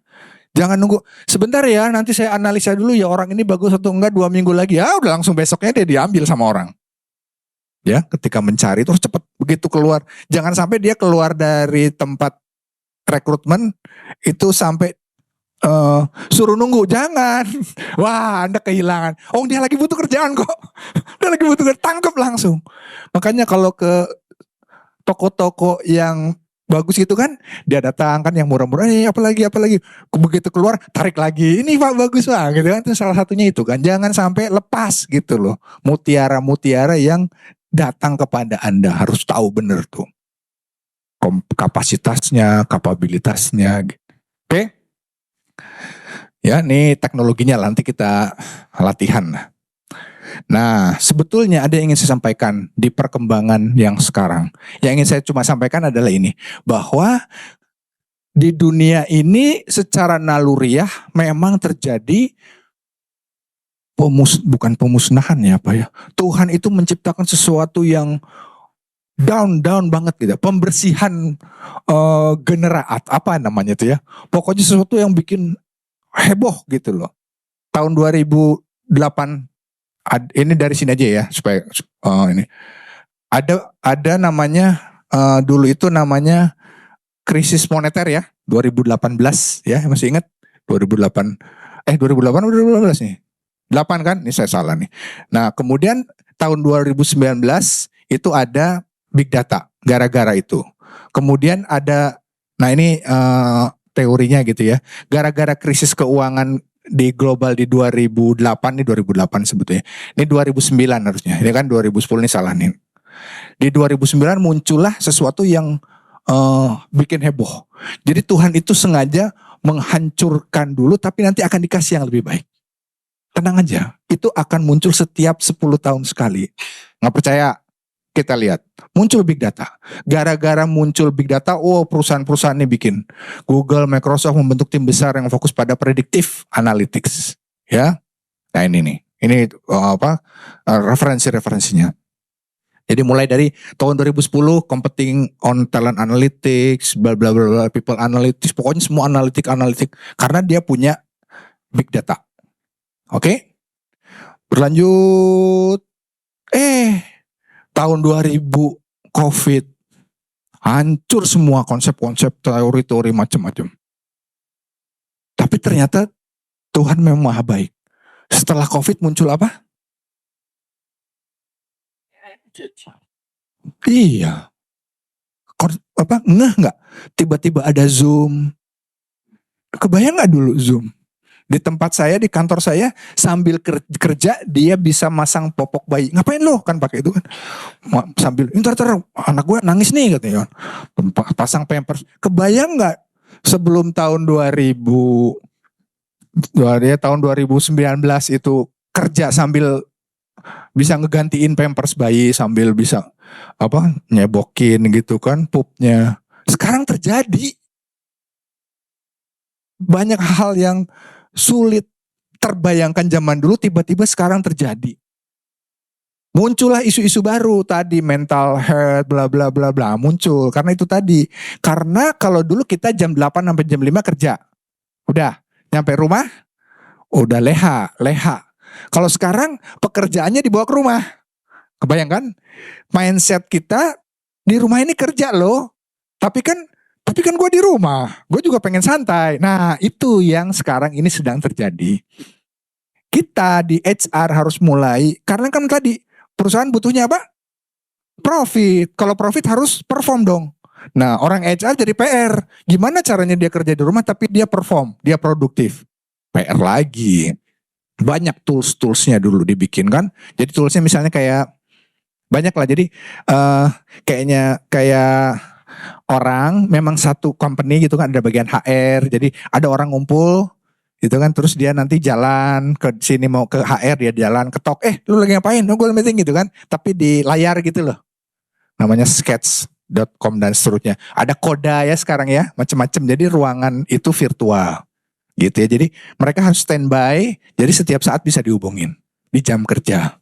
Jangan nunggu, sebentar ya, nanti saya analisa dulu ya orang ini bagus atau enggak, 2 minggu lagi. Ya udah langsung besoknya dia diambil sama orang. Ya, ketika mencari terus cepat, begitu keluar. Jangan sampai dia keluar dari tempat rekrutmen itu sampai suruh nunggu, jangan. Wah, Anda kehilangan. Oh, dia lagi butuh kerjaan kok. Dia lagi butuh kerjaan, tangkap langsung. Makanya kalau ke toko-toko yang bagus gitu kan, dia datang kan yang murah-murah, apalagi. Begitu keluar, tarik lagi. Ini Pak bagus Pak, gitu kan. Itu salah satunya itu kan. Jangan sampai lepas gitu loh. Mutiara-mutiara yang datang kepada Anda, harus tahu benar tuh kapasitasnya, kapabilitasnya gitu. Oke? Ya, ini teknologinya nanti kita latihan. Nah, sebetulnya ada yang ingin saya sampaikan di perkembangan yang sekarang. Yang ingin saya cuma sampaikan adalah ini, bahwa di dunia ini secara naluriah memang terjadi bukan pemusnahan ya Pak ya. Tuhan itu menciptakan sesuatu yang down banget gitu. Pembersihan generat, apa namanya itu ya. Pokoknya sesuatu yang bikin heboh gitu loh. Tahun 2008, ini dari sini aja ya supaya ini ada namanya dulu itu namanya krisis moneter ya, 2018 ya, masih ingat 2008 udah 2018 nih. 8 kan? Ini saya salah nih. Nah, kemudian tahun 2019 itu ada big data gara-gara itu. Kemudian ada, nah ini teorinya gitu ya. Gara-gara krisis keuangan di global di 2008, ini 2008 sebetulnya. Ini 2009 harusnya. Ini kan 2010 ini salah nih. Di 2009 muncullah sesuatu yang bikin heboh. Jadi Tuhan itu sengaja menghancurkan dulu tapi nanti akan dikasih yang lebih baik. Tenang aja, itu akan muncul setiap 10 tahun sekali. Nggak percaya? Kita lihat, muncul big data. Gara-gara muncul big data, perusahaan-perusahaan ini bikin. Google, Microsoft membentuk tim besar yang fokus pada predictive analytics. Ya, nah ini nih, ini referensi-referensinya. Jadi mulai dari tahun 2010 competing on talent analytics, bla bla bla, people analytics, pokoknya semua analitik karena dia punya big data. Oke? Berlanjut. Tahun 2000 COVID hancur semua konsep-konsep, teori-teori macam-macam. Tapi ternyata Tuhan memang maha baik. Setelah COVID muncul apa? Iya. Nggak? Tiba-tiba ada Zoom. Kebayang nggak dulu Zoom? Di tempat saya, di kantor saya, sambil kerja dia bisa masang popok bayi. Ngapain lo? Kan pakai itu kan. Sambil, ntar anak gue nangis nih katanya. Pasang pampers. Kebayang nggak sebelum tahun 2019 itu kerja sambil bisa ngegantiin pampers bayi, sambil bisa nyebokin gitu kan pupnya. Sekarang terjadi. Banyak hal yang sulit terbayangkan zaman dulu tiba-tiba sekarang terjadi. Muncullah isu-isu baru tadi, mental health bla bla bla bla muncul karena itu tadi. Karena kalau dulu kita jam 8 sampai jam 5 kerja. Udah, nyampe rumah udah leha. Kalau sekarang pekerjaannya dibawa ke rumah. Kebayangkan? Mindset kita di rumah ini kerja loh. Tapi kan gue di rumah, gue juga pengen santai. Nah itu yang sekarang ini sedang terjadi. Kita di HR harus mulai, karena kan tadi perusahaan butuhnya apa? Profit. Kalau profit harus perform dong. Nah orang HR jadi PR. Gimana caranya dia kerja di rumah tapi dia perform, dia produktif? PR lagi. Banyak toolsnya dulu dibikin kan. Jadi toolsnya misalnya kayak banyak lah. Jadi kayak orang memang satu company gitu kan, ada bagian HR, jadi ada orang ngumpul gitu kan, terus dia nanti jalan ke sini mau ke HR, dia jalan ketok, lu lagi ngapain? Gue meeting gitu kan, tapi di layar gitu loh, namanya sketch.com dan seterusnya. Ada Koda ya sekarang ya, macam-macam. Jadi ruangan itu virtual gitu ya, jadi mereka harus standby, jadi setiap saat bisa dihubungin di jam kerja.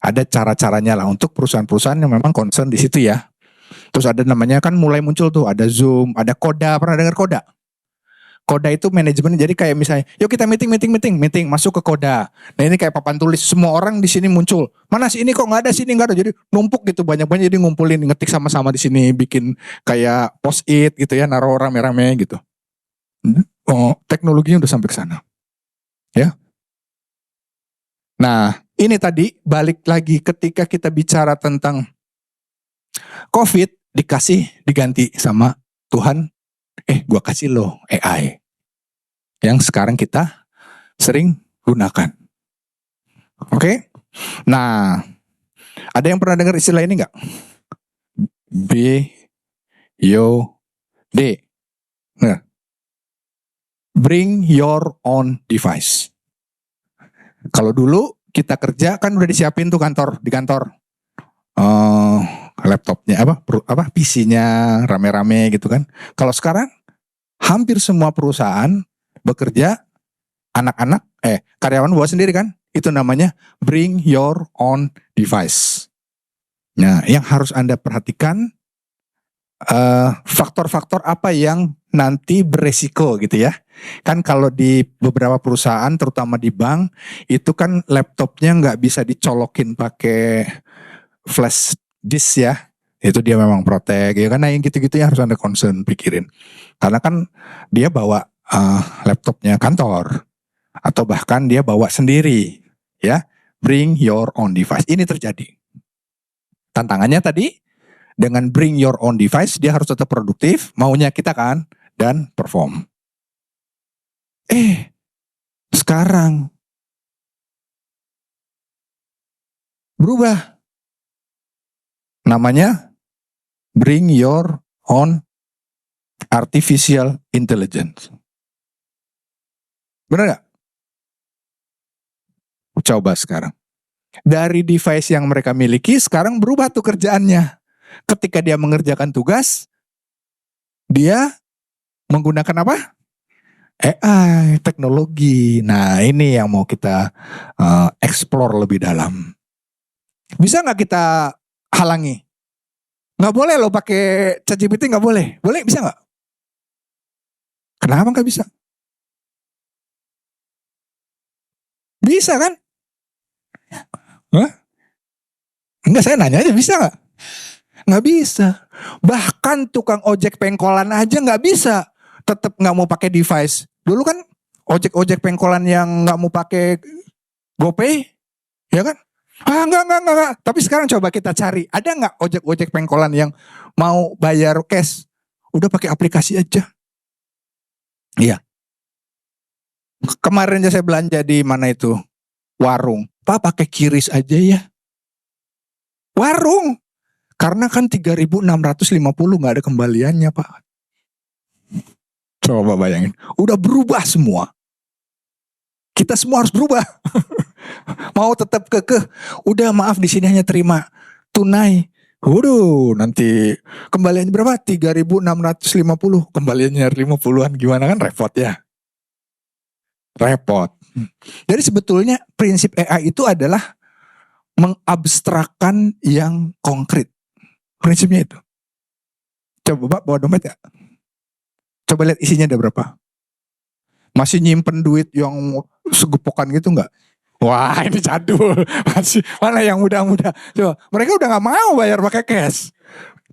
Ada cara-caranya lah untuk perusahaan-perusahaan yang memang concern di situ ya. Terus ada namanya kan mulai muncul tuh, ada Zoom, ada Koda. Pernah dengar Koda? Koda itu manajemen, jadi kayak misalnya, yuk kita meeting, masuk ke Koda. Nah ini kayak papan tulis, semua orang di sini muncul. Mana sih ini kok nggak ada, sini nggak ada, jadi numpuk gitu banyak-banyak, jadi ngumpulin, ngetik sama-sama di sini, bikin kayak post-it gitu ya, naruh rame-rame gitu. Teknologinya udah sampai ke sana, ya. Nah ini tadi balik lagi ketika kita bicara tentang COVID, diganti sama Tuhan, gua kasih lo AI yang sekarang kita sering gunakan. Oke? Nah, ada yang pernah dengar istilah ini nggak? BYOD. Nah, bring your own device. Kalau dulu kita kerja kan udah disiapin tuh di kantor. Laptopnya PC-nya rame-rame gitu kan. Kalau sekarang hampir semua perusahaan bekerja karyawan bawa sendiri kan. Itu namanya bring your own device. Nah, yang harus Anda perhatikan faktor-faktor apa yang nanti beresiko gitu ya. Kan kalau di beberapa perusahaan terutama di bank itu kan laptopnya nggak bisa dicolokin pakai flash disk ya, itu dia memang protek ya kan. Nah yang gitu-gitu yang harus Anda concern pikirin, karena kan dia bawa laptopnya kantor, atau bahkan dia bawa sendiri, ya. Bring your own device. Ini terjadi. Tantangannya tadi, dengan bring your own device, dia harus tetap produktif, maunya kita kan, dan perform. Sekarang berubah. Namanya bring your own artificial intelligence. Benar gak? Coba sekarang. Dari device yang mereka miliki, sekarang berubah tuh kerjaannya. Ketika dia mengerjakan tugas, dia menggunakan apa? AI, teknologi. Nah, ini yang mau kita explore lebih dalam. Bisa nggak kita halangi? Nggak boleh loh pakai ChatGPT, nggak boleh. Boleh, bisa nggak? Kenapa nggak bisa? Bisa kan? Hah? Enggak, saya nanya aja, bisa nggak? Nggak bisa. Bahkan tukang ojek pengkolan aja nggak bisa. Tetap nggak mau pakai device. Dulu kan ojek-ojek pengkolan yang nggak mau pakai GoPay, ya kan? Enggak. Tapi sekarang coba kita cari, ada nggak ojek-ojek pengkolan yang mau bayar cash? Udah pakai aplikasi aja. Iya. Kemarin aja saya belanja di mana itu? Warung. Pak pakai QRIS aja ya. Warung. Karena kan 3.650 nggak ada kembaliannya, Pak. Coba bayangin. Udah berubah semua. Kita semua harus berubah. Mau tetap kekeh. Udah maaf, di sini hanya terima tunai. Waduh, nanti kembaliannya berapa? 3.650. Kembaliannya 50-an, gimana kan, repot ya. Repot. Jadi sebetulnya prinsip AI itu adalah mengabstrakkan yang konkret. Prinsipnya itu. Coba Pak bawa dompet ya. Coba lihat isinya ada berapa. Masih nyimpen duit yang segepokan gitu nggak? Wah, ini jadul. Masih mana yang muda-muda? Coba, mereka udah nggak mau bayar pakai cash.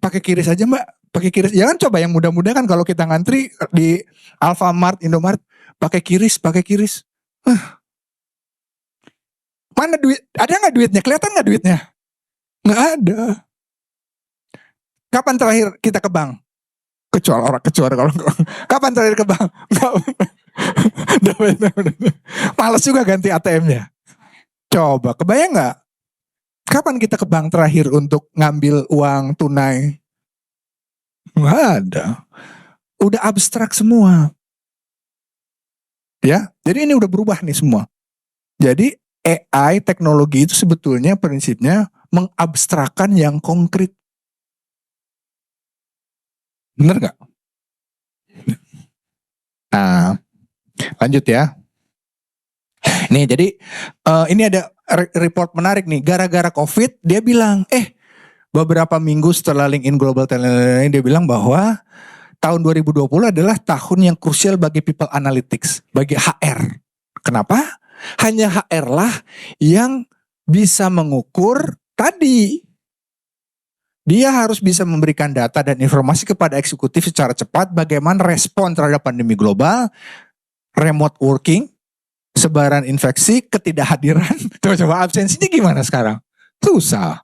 Pakai QRIS aja Mbak. Pakai QRIS. Jangan coba yang muda-muda kan, kalau kita ngantri di Alfamart, Indomaret, pakai QRIS. Mana duit? Ada nggak duitnya? Kelihatan nggak duitnya? Nggak ada. Kapan terakhir kita ke bank? Kecuali kalau kapan terakhir ke bank? Males juga ganti ATM-nya. Coba kebayang nggak? Kapan kita ke bank terakhir untuk ngambil uang tunai? Nggak ada. Udah abstrak semua. Ya, jadi ini udah berubah nih semua. Jadi AI, teknologi itu sebetulnya prinsipnya mengabstrakkan yang konkret. Bener nggak? Nah, lanjut ya. Nih, jadi ini ada report menarik nih. Gara-gara COVID, dia bilang, beberapa minggu setelah LinkedIn Global Talent, dia bilang bahwa tahun 2020 adalah tahun yang krusial bagi people analytics, bagi HR. Kenapa? Hanya HR lah yang bisa mengukur tadi. Dia harus bisa memberikan data dan informasi kepada eksekutif secara cepat bagaimana respon terhadap pandemi global, remote working, sebaran infeksi, ketidakhadiran. Coba absensinya gimana sekarang? Susah.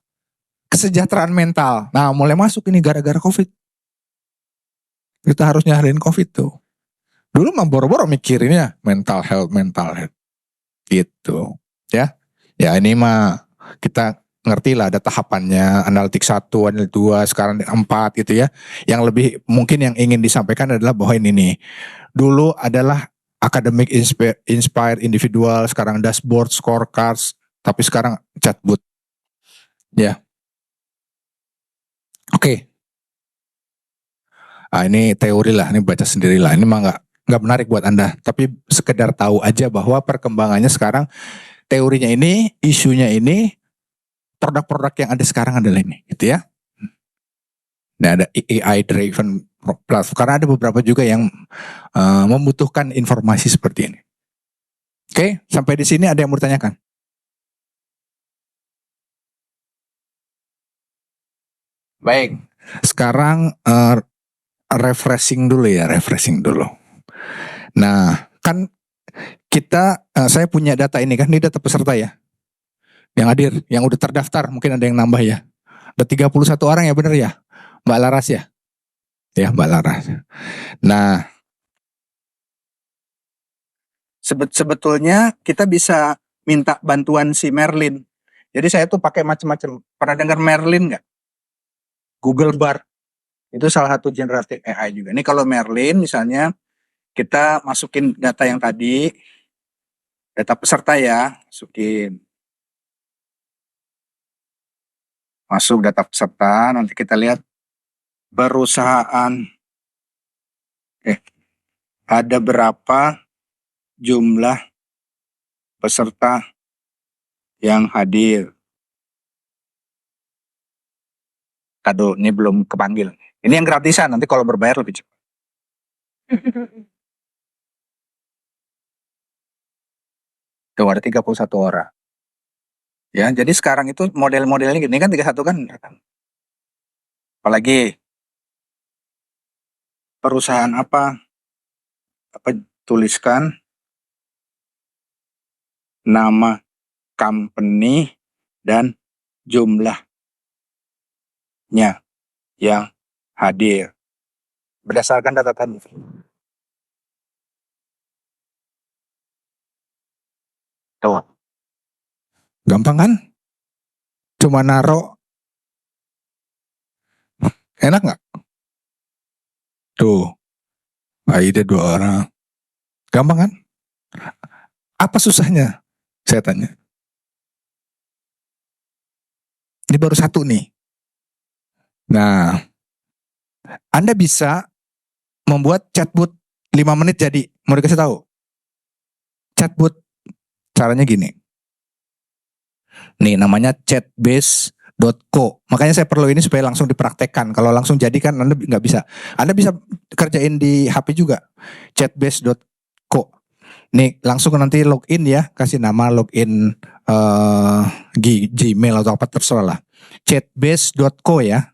Kesejahteraan mental. Nah, mulai masuk ini gara-gara COVID. Kita harus nyariin COVID tuh. Dulu mah boro-boro mikirinnya mental health. Gitu. Ya. Ya ini mah kita ngerti lah ada tahapannya, analitik 1, analitik 2, sekarang 4 gitu ya. Yang lebih mungkin yang ingin disampaikan adalah bahwa ini nih. Dulu adalah academic inspired individual, sekarang dashboard, scorecards, tapi sekarang chatbot. Ya. Oke. Ini teori lah, ini baca sendiri lah. Ini mah nggak menarik buat Anda, tapi sekedar tahu aja bahwa perkembangannya sekarang, teorinya ini, isunya ini, produk-produk yang ada sekarang adalah ini, gitu ya. Nah, ada AI driven platform, karena ada beberapa juga yang membutuhkan informasi seperti ini. Oke, sampai di sini ada yang mau ditanyakan? Baik, sekarang refreshing dulu. Nah, kan Saya punya data ini kan, ini data peserta ya, yang hadir, yang udah terdaftar, mungkin ada yang nambah ya. Ada 31 orang ya, bener ya, Mbak Laras ya? Ya, Mbak Laras. Nah, sebetulnya kita bisa minta bantuan si Merlin. Jadi saya tuh pakai macam-macam. Pernah dengar Merlin nggak? Google Bar. Itu salah satu generatif AI juga. Ini kalau Merlin misalnya, kita masukin data yang tadi, data peserta ya, masukin. Masuk data peserta, nanti kita lihat perusahaan. Ada berapa jumlah peserta yang hadir. Kado, ini belum kepanggil. Ini yang gratisan, nanti kalau berbayar lebih cepat. Tuh ada 31 orang. Ya, jadi sekarang itu model-modelnya gini kan 31 kan. Apalagi perusahaan apa tuliskan nama company dan jumlahnya yang hadir berdasarkan data tadi. Tuh. Gampang kan? Cuma naro. Enak nggak? Tuh. Aida 2 orang. Gampang kan? Apa susahnya? Saya tanya. Ini baru 1 nih. Nah, Anda bisa membuat chatbot 5 menit jadi. Mau dikasih tahu? Chatbot caranya gini. Nih namanya chatbase.co. Makanya saya perlu ini supaya langsung dipraktekkan. Kalau langsung jadi kan Anda nggak bisa. Anda bisa kerjain di HP juga. Chatbase.co. Nih langsung nanti login ya. Kasih nama login Gmail atau apa terserah lah. Chatbase.co ya.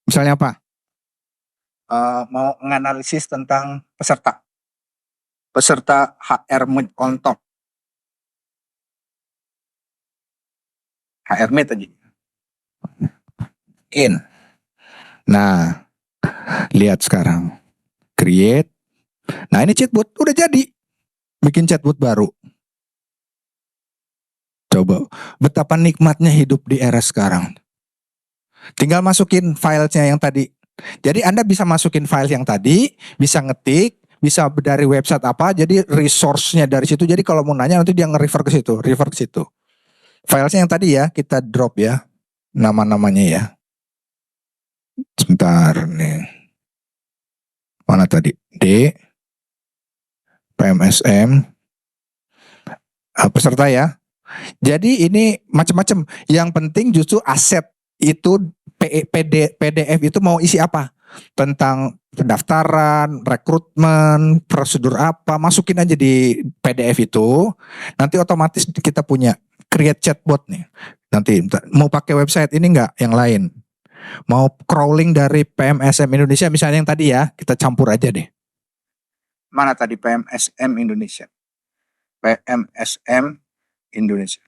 Misalnya apa? Mau menganalisis tentang peserta HR Kontok. HR Meet aja. In. Nah, lihat sekarang. Create. Nah, ini chatbot udah jadi. Bikin chatbot baru. Coba, betapa nikmatnya hidup di era sekarang. Tinggal masukin filenya yang tadi. Jadi Anda bisa masukin file yang tadi, bisa ngetik, bisa dari website apa, jadi resource-nya dari situ. Jadi kalau mau nanya nanti dia nge-refer ke situ, refer ke situ. Filenya yang tadi ya, kita drop ya, nama-namanya ya. Sebentar nih. Mana tadi? D, PMSM, peserta ya. Jadi ini macam-macam. Yang penting justru aset itu PDF itu mau isi apa? Tentang pendaftaran, rekrutmen, prosedur apa, masukin aja di PDF itu. Nanti otomatis kita punya create chatbot nih. Nanti mau pakai website ini enggak yang lain. Mau crawling dari PMSM Indonesia misalnya yang tadi ya, kita campur aja deh. Mana tadi PMSM Indonesia? PMSM Indonesia.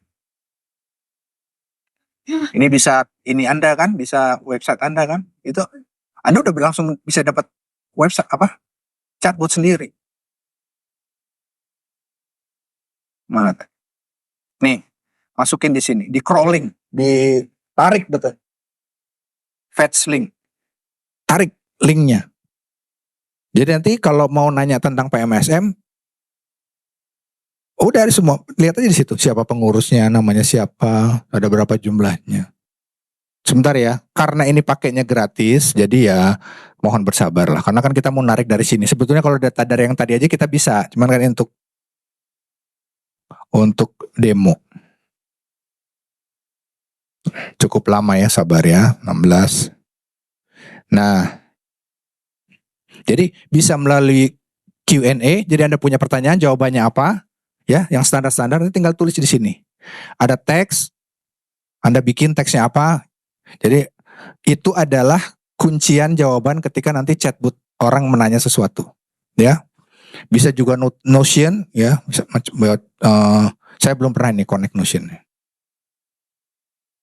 Ini bisa, ini Anda kan, bisa website Anda kan, itu Anda udah langsung bisa dapat website apa? Chatbot sendiri. Mana? Nih, masukin di sini, di crawling, ditarik betul. Fetch link. Tarik linknya. Jadi nanti kalau mau nanya tentang PMSM, udah ada semua, lihat aja di situ siapa pengurusnya, namanya siapa, ada berapa jumlahnya. Sebentar ya, karena ini pakainya gratis, jadi ya mohon bersabar lah. Karena kan kita mau narik dari sini. Sebetulnya kalau data dari yang tadi aja kita bisa, cuman kan untuk demo. Cukup lama ya, sabar ya, 16. Nah, jadi bisa melalui Q&A, jadi Anda punya pertanyaan, jawabannya apa? Ya, yang standar-standar nanti tinggal tulis di sini. Ada teks, Anda bikin teksnya apa? Jadi itu adalah kuncian jawaban ketika nanti chatbot orang menanya sesuatu, ya. Bisa juga Notion ya, saya belum pernah nih connect Notion.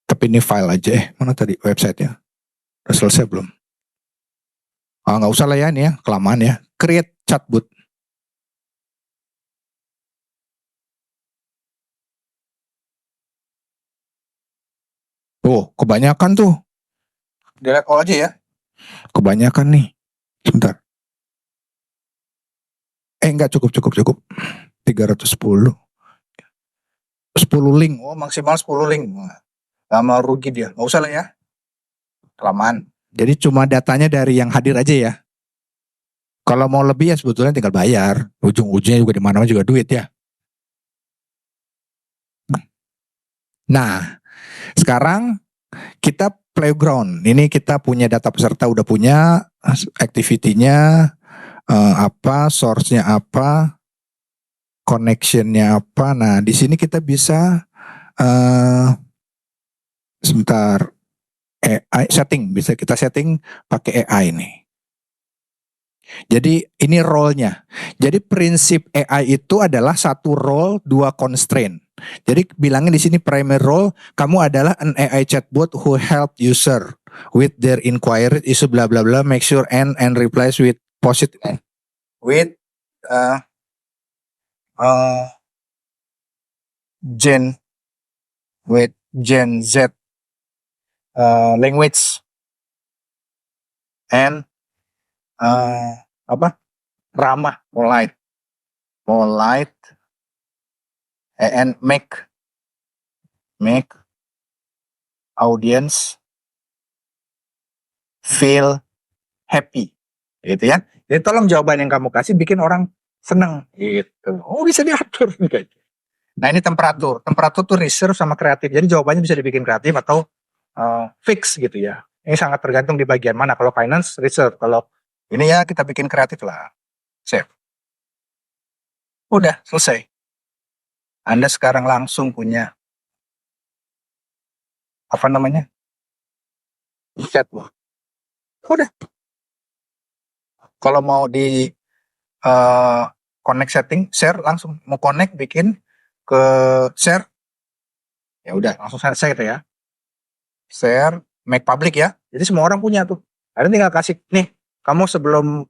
Tapi ini file aja. Mana tadi websitenya? Udah selesai belum? Nggak usah lah ya ini ya, kelamaan ya. Create chatbot. Oh, kebanyakan tuh. Delete all aja ya. Kebanyakan nih. Sebentar. Enggak cukup. 310. 10 link. Oh, maksimal 10 link. Lama rugi dia. Nggak usah lah ya. Kelamaan. Jadi cuma datanya dari yang hadir aja ya. Kalau mau lebih ya sebetulnya tinggal bayar. Ujung-ujungnya juga di mana-mana juga duit ya. Nah, sekarang kita playground. Ini kita punya data peserta, udah punya activity-nya apa, source-nya apa, connection-nya apa. Nah, di sini kita bisa sebentar AI setting, bisa kita setting pakai AI nih. Jadi ini role-nya. Jadi prinsip AI itu adalah satu role, dua constraint. Jadi bilangnya di sini primary role, kamu adalah an AI chatbot who help user with their inquiry issue bla bla bla, make sure and replies with positive with Gen Z language and ramah, polite and make audience feel happy, gitu ya. Jadi tolong jawaban yang kamu kasih bikin orang senang, gitu. Oh, bisa diatur gitu. Nah, ini temperatur tuh reserve sama kreatif. Jadi jawabannya bisa dibikin kreatif atau fix gitu ya. Ini sangat tergantung di bagian mana. Kalau finance reserve, kalau ini ya kita bikin kreatif lah. Save. Udah selesai. Anda sekarang langsung punya apa namanya? Chatbot. Udah. Kalau mau di connect setting, share langsung mau connect bikin ke share. Ya udah langsung selesai gitu ya. Share, make public ya. Jadi semua orang punya tuh. Ada tinggal kasih nih, kamu sebelum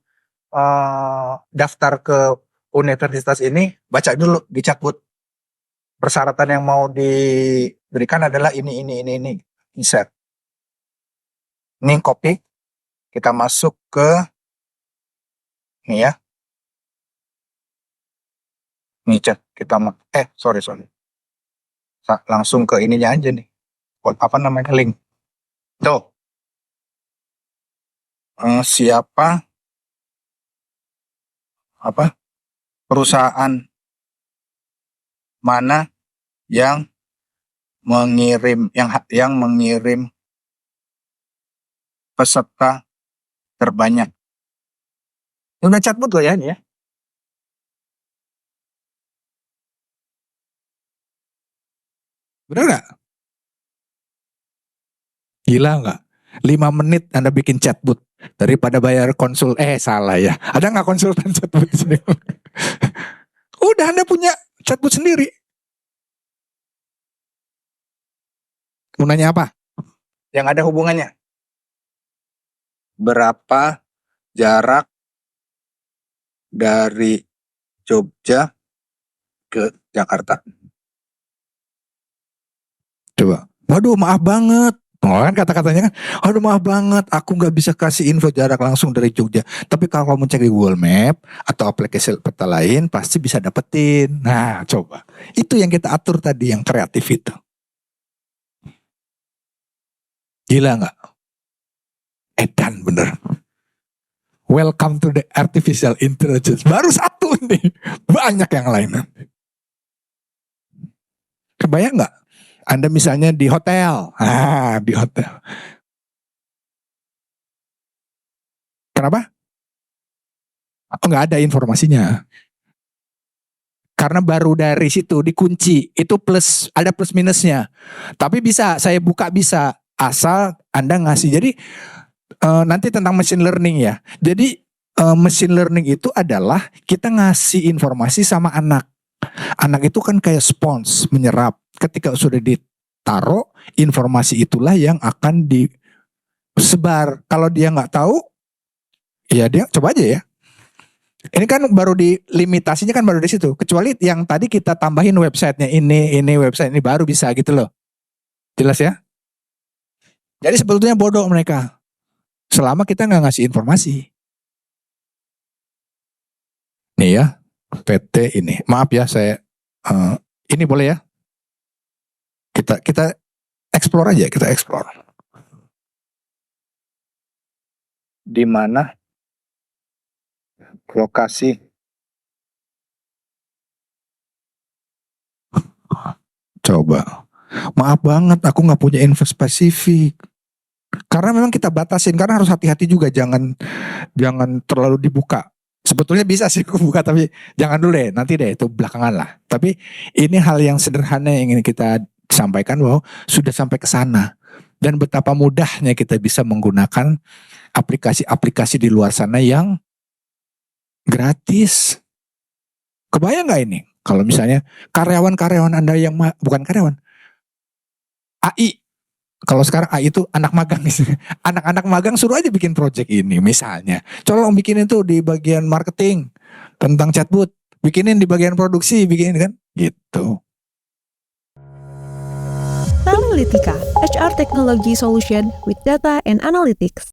daftar ke universitas ini baca dulu di chatbot. Persyaratan yang mau diberikan adalah ini. Insert. Ini copy. Kita masuk ke ini ya. Ini chat kita sorry. Langsung ke ininya aja nih. Apa namanya link. Tuh. Siapa perusahaan mana yang mengirim peserta terbanyak. Ini udah chatbot loh ya ini ya. Bener nggak? Gila nggak? 5 menit Anda bikin chatbot daripada bayar konsul. Salah ya. Ada nggak konsultan chatbot di sini? Udah Anda punya chatbot sendiri. Mau nanya apa? Yang ada hubungannya. Berapa jarak dari Jogja ke Jakarta? Coba. Waduh, maaf banget. Kan kata-katanya kan, aduh maaf banget, aku nggak bisa kasih info jarak langsung dari Jogja. Tapi kalau kamu cek di Google Map atau aplikasi peta lain, pasti bisa dapetin. Nah, coba. Itu yang kita atur tadi, yang kreatif itu. Gila nggak? Edan bener. Welcome to the artificial intelligence. Baru satu nih, banyak yang lain. Kebayang nggak? Anda misalnya di hotel, di hotel. Kenapa? Nggak ada informasinya. Karena baru dari situ dikunci, itu ada plus minusnya. Tapi bisa, saya buka bisa, asal Anda ngasih. Jadi nanti tentang machine learning ya. Jadi machine learning itu adalah kita ngasih informasi sama anak. Anak itu kan kayak spons, menyerap. Ketika sudah ditaruh, informasi itulah yang akan disebar. Kalau dia nggak tahu, ya dia coba aja ya. Ini kan baru limitasinya kan baru di situ. Kecuali yang tadi kita tambahin websitenya ini website ini baru bisa gitu loh. Jelas ya? Jadi sebetulnya bodoh mereka. Selama kita nggak ngasih informasi. Nih ya, PT ini. Maaf ya saya, ini boleh ya? Kita explore aja, kita explore. Di mana lokasi? Coba. Maaf banget, aku nggak punya info spesifik. Karena memang kita batasin, karena harus hati-hati juga, jangan terlalu dibuka. Sebetulnya bisa sih aku buka, tapi jangan dulu deh, nanti deh itu belakangan lah. Tapi ini hal yang sederhana yang ingin kita sampaikan bahwa sudah sampai ke sana. Dan betapa mudahnya kita bisa menggunakan aplikasi-aplikasi di luar sana yang gratis. Kebayang nggak ini? Kalau misalnya karyawan-karyawan Anda yang bukan karyawan, AI. Kalau sekarang AI itu anak magang. Anak-anak magang suruh aja bikin project ini misalnya. Colong bikinin tuh di bagian marketing tentang chatbot. Bikinin di bagian produksi, bikinin kan gitu. Analytica, HR Technology Solution with Data and Analytics.